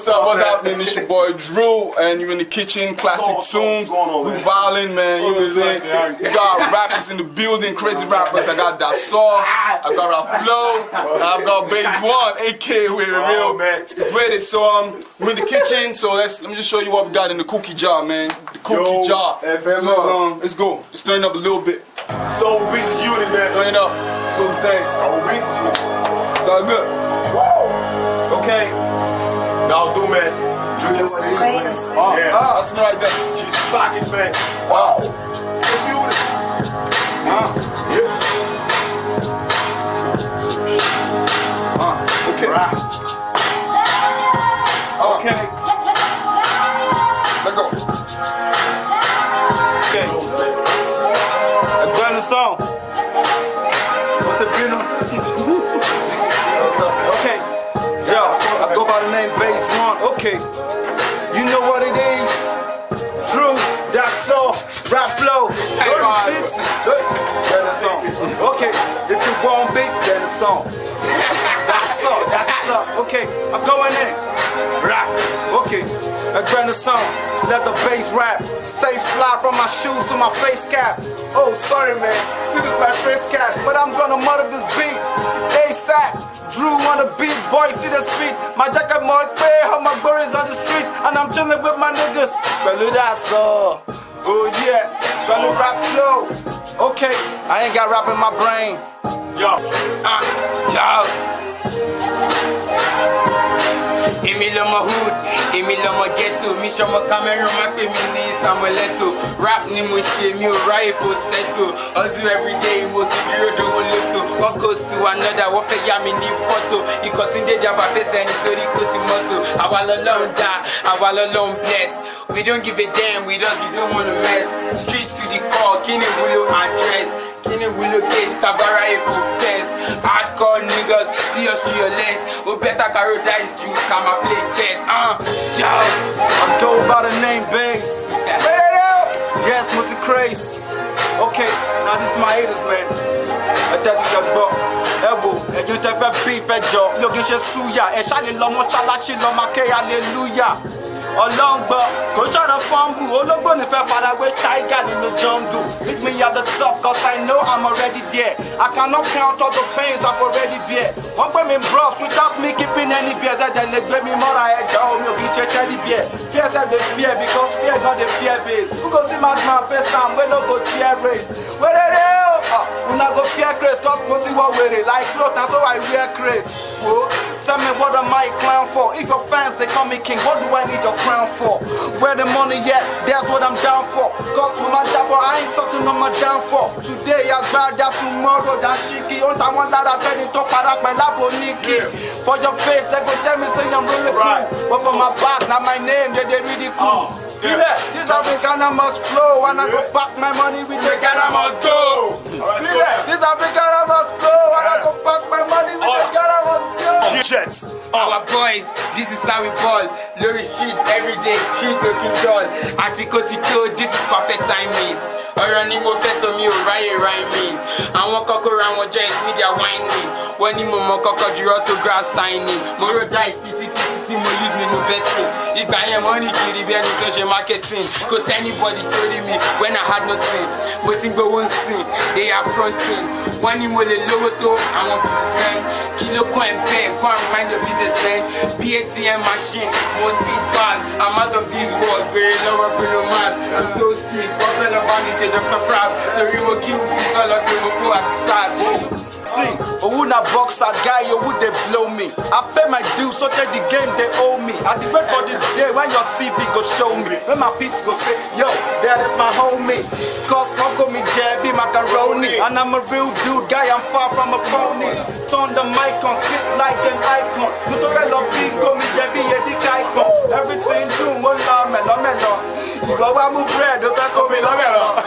What's up? What's happening? It's your boy Drew, and you're in the kitchen. Classic tunes. We violin, man. You know what I'm saying? We got rappers in the building, crazy rappers. I got Dharsaw, I got Flow, and I've got Baseone, aka we're real man. It's the greatest. So we're in the kitchen. So let me just show you what we got in the cookie jar, man. The cookie jar. Let's go. Let's turn it up a little bit. So we unit, man. Turn it up. That's what I'm saying. So we unit. It's all good. Whoa. Okay. Now do, man. Drink what it is, man. That's me right there. She's pockets, man. Wow. The unit. Okay. Right. Okay. Let go. Okay. I'm going to song. What's up, Bruno? Okay. Yo, I go by the name Baseone. Okay. You know what it is. Drew, Dharsaw, rap flow. Okay. If you want beat, then it's on. That's what's up. Okay, I'm going in. Rap. Okay, a grand song. Let the bass rap. Stay fly from my shoes to my face cap. Oh, sorry, man. This is my face cap. But I'm gonna murder this beat. ASAP. Drew on the beat, boy, see the speed. My jacket more pay, how my birds on the street. And I'm chilling with my niggas. Belly that's all. Oh, yeah. Gonna rap slow. Okay, I ain't got rap in my brain. Yo. Emi lo mo hood, emi lo mo ghetto. Mi show mo camera, ma pe mi ni Samuel Leto. Rap ni mo ṣe mi o ráyè fo settle. Hustle every day, mo ti biro dowo loto. One goes to another, wọ́n fẹ́ yá mi ní photo. Ikọ̀ tí ń dé jàmbá fẹsẹ̀ nítorí kò sí mọ́tò. Àwa lọ́lọ́run dá, àwa lọ́lọ́run bless. We don't give a damn, we don't wanna mess. Street to the core, kí ni wúlò address. Kí ni wúlò gate, tabara ifo fence. Hardcore niggas, see us through your lens. We better carry dice juice, come and play chess. I'm told by the name Bass. Yes, multi craze. Okay, now this is my haters, man. I tell you about elbow, and you tell me beef at job. Look at your suya, and shiny lomo chalachi loma ke hallelujah. Along but go try to fumble. Ologo ni fe father we tiger in the jungle. Meet me at the top, cause I know I'm already there. I cannot count all the pains I've already bear. One way me bros without me keeping any beers, then they give me more I don't know get any beer. Fear said they fear because fear got the fear base. Who go see my man first time we no go tear race. Where the hell? We not go fear grace, cause what you want with it. Like clothes, that's how I wear grace. Tell me what am I clown for? If your fans they call me king, what do I need your crown for? Where the money at? That's what I'm down for. Cause for my job, I ain't talking on my downfall. Today I grab that, tomorrow that shiki. On time one that I bet it top up my labo Nikki. For your face, they go tell me say I'm really cool. But for my back, now my name, they really cool. Feel it? This African I must flow. And I go back my money with the Ghana must go. Feel it? This African I must flow. And I go back my money with the Ghana must go. Jets. Our boys, this is how we ball. Lorry street, everyday street looking dull. Àsìkò ti tó, this is perfect timing. Ọ̀rọ̀ ni mo fẹ́ sọ mi ò ráyè rhyming. Àwọn kọ́kọ́rọ́ àwọn joint media whining. Wọ́n ní mo mọ kọ́kọ́ ju autograph signing. Mo ro dice títí mo use nínú betting. Ìgbà yẹn mo ní kiri bí ẹni tó ṣe marketing. Kò sẹ́nibody tó rí mi when I had nothing. Mo ti ń gbowó ń sìn, they are fronting. Wọ́n ní mo lè lówó tó àwọn businessmen. Kí ló kọ́ ẹ̀ bẹ́ẹ̀ kọ́ àwọn mind of businessmen. BATM machine, most beat bars. I'm out of this world, very lower Bruno Mars. I'm so sick, what fell about me, they Dr. Frab. The river kill me, all of them will go as sad. See, who na boxer guy, you would they blow me. I pay my dues, so take the game they owe me. I wait for the day when your TV go show me. When my peeps go say, yo, that is my homie. Cause Uncle me JB macaroni. And I'm a real dude, guy, I'm far from a phony. Turn the mic on, spit like an icon. You don't love big, call me JB, yeah, the icon. Everything do, one melon. You go out with bread, don't call me melon.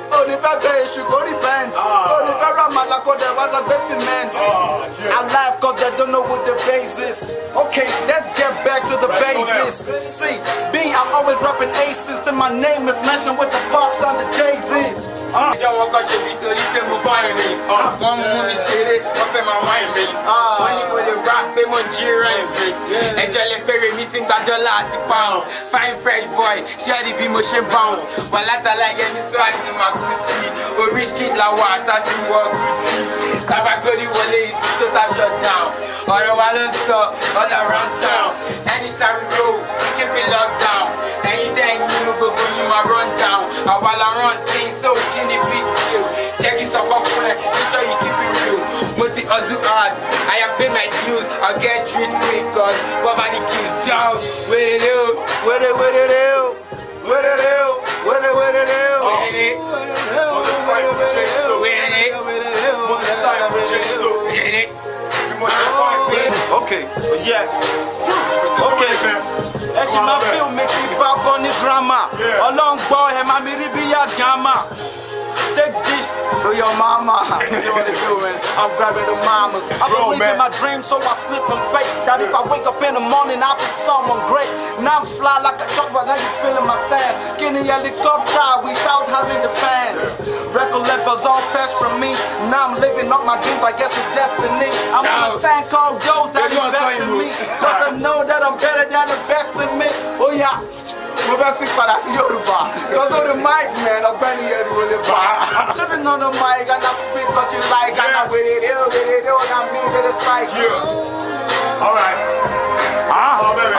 Only if I pay, you go repent. Only if I run my like the cement. I laugh cause they don't know what the base is. Okay, let's get back to the basis. See, me, I'm always rapping aces. Then my name is mentioned with the box on the Jay-Z's. Ìjọ wọn kọ́ ṣe bí torí pé mo fine mi. Wọ́n mú mi ṣeré, wọ́n fẹ́ máa wáìn mi. Wọ́n ní mo lè rap pé mo jí rhymes mi. Ẹjọ́ lè fèrè mi ti ń gba dọ́là àti pounds. Fine fresh boy, ṣẹ́ẹ̀dì bí mo ṣe bounce. Wà látàlá ẹgẹ́ ní swag ni màá kú sí. Orí street làwọn àtàtì wọ Gucci. Tabagbori wọlé ìtú total shut down. Ọ̀rọ̀ wa ló ń sọ all around town. Anytime we go, we keep it locked down. Ẹ̀yin dẹ́ nínú gbogbo yín máa run down. Àwa la run things, so kí ni big deal? Jẹ́ kí n sọ̀kọ́ fún ẹ, make sure you keep it real. Mo ti hustle hard, I have paid my dues. I'll get rich quick cause poverty kills. Joe, wéré o, Where it is? Where it is? Where it is? wéré, wéré. Okay, yeah. Okay, ẹ ṣì máa feel mi kí bá bọ́ ní grammar. Ọlọ́run gbọ́ ẹ máa mi rí bí yá gàmà. Take this to your mama. You wanna do, man? I'm grabbing the mamas. I believe in my dreams, so I slip and fake. That if I wake up in the morning, I'll be someone great. Now I'm fly like a truck, but now you feeling my stand. Getting helicopter without having the fans. Record labels all fast from me. Now I'm living up my dreams, I guess it's destiny. I'm on a tank called Joe's that invest in me. Cause I know that I'm better than the best in me. Oh yeah. Mo bẹ́ sí padà sí Yorùbá. Cause of the mic, man, ọ̀gbẹ́ni Yẹ̀rù ò lè bá. I'm chilling on the mic and I speak what you like. And I with it, and I mean to the side. Yeah. Alright. Oh, baby.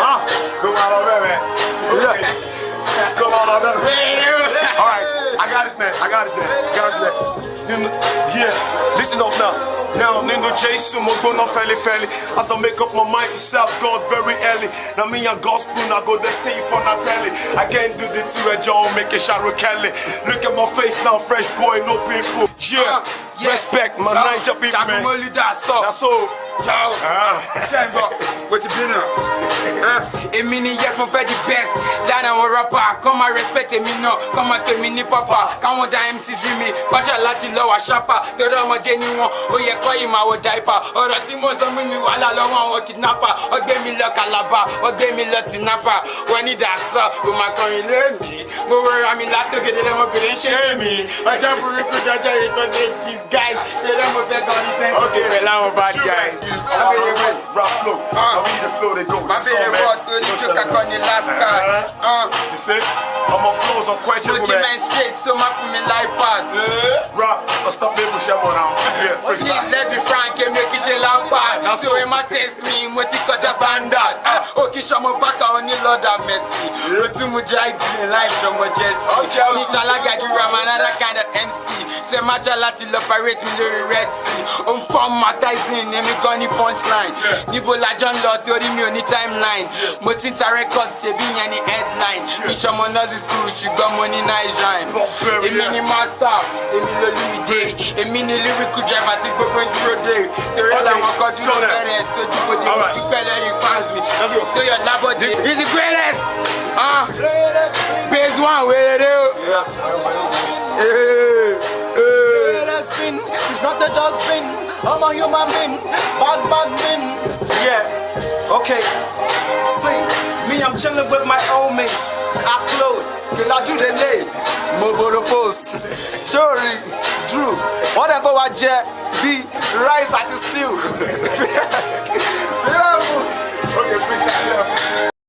Come on, baby. Come on, baby. Alright. I got this, man. Yeah. Listen up now. Now I'm in the Jason, I'm going on fairly. As I make up my mind to serve God very early. Now me and gospel, I go the same for not telling. I can't do the two at John, make it Sharon Kelly. Look at my face now, fresh boy, no people. Yeah. Respect my Niger people, man. That's all. Ciao. Chamber, what you been on? Èmi ni yes mo fẹ́ di best. Lánàá àwọn rapper, come and respect èmi náà, come and tèmi ní papa. Káwọn dá MCs rí mi, kọjá láti lọ wá ṣápà. Torí ọmọdé ni wọn, ó yẹ kọ́ yìí máa wọ diaper. Ọ̀rọ̀ tí mo sọ mú mi wàhálà lọ́wọ́ àwọn kidnapper. Wọ́n gbé mi lọ Calabar, wọ́n gbé mi lọ Tinapa. Wọ́n ní Dharsaw, ó máa kọrin lónìí. Mo rọra mi látòkèdè lọ́mọbìnrin ṣé mi. Ọjọ́ burúkú jọjọ́ yìí tó dé these guys. Ṣé lọ́mọ fẹ́ kọ́ ní sẹ́ńtì pẹ̀lú àwọn bad guys? Rap flow, I be the flow they go. My baby brought to the choke on the last card. You see, I'm on flows unquenchable, Looking man. man straight, so my for me life pad. Rap, I stop me push that one out. Yeah, Please freestyle. let me frank and make it shell out bad. So when my test me, what it got just standard. Okay, show my back on the Lord have mercy. But to my dry deal life, show my Jesse. Inshallah, got you ram another kind of MC. Say my jalati love pirate me the Red Sea. From my Tyson, name me gunny punchline. Nibo la John Lord, Tori me on the timeline. Motinta records, say be any headline. Each of my noses cool, she got money nice rhyme. A mini master, a mini day, a mini lyrical driver, take go going through day. The real I'm a cut you better, so you put the better fans me. To your labo day, he's the greatest. Baseone, where it Spin, it's not the dustbin. I'm a human being, bad bin. Yeah, okay. See, me, I'm chilling with my homies. I close, till I do the lay. Mobile post. Sorry, Drew. Whatever I jet, be rice at the stew. Okay, freestyle.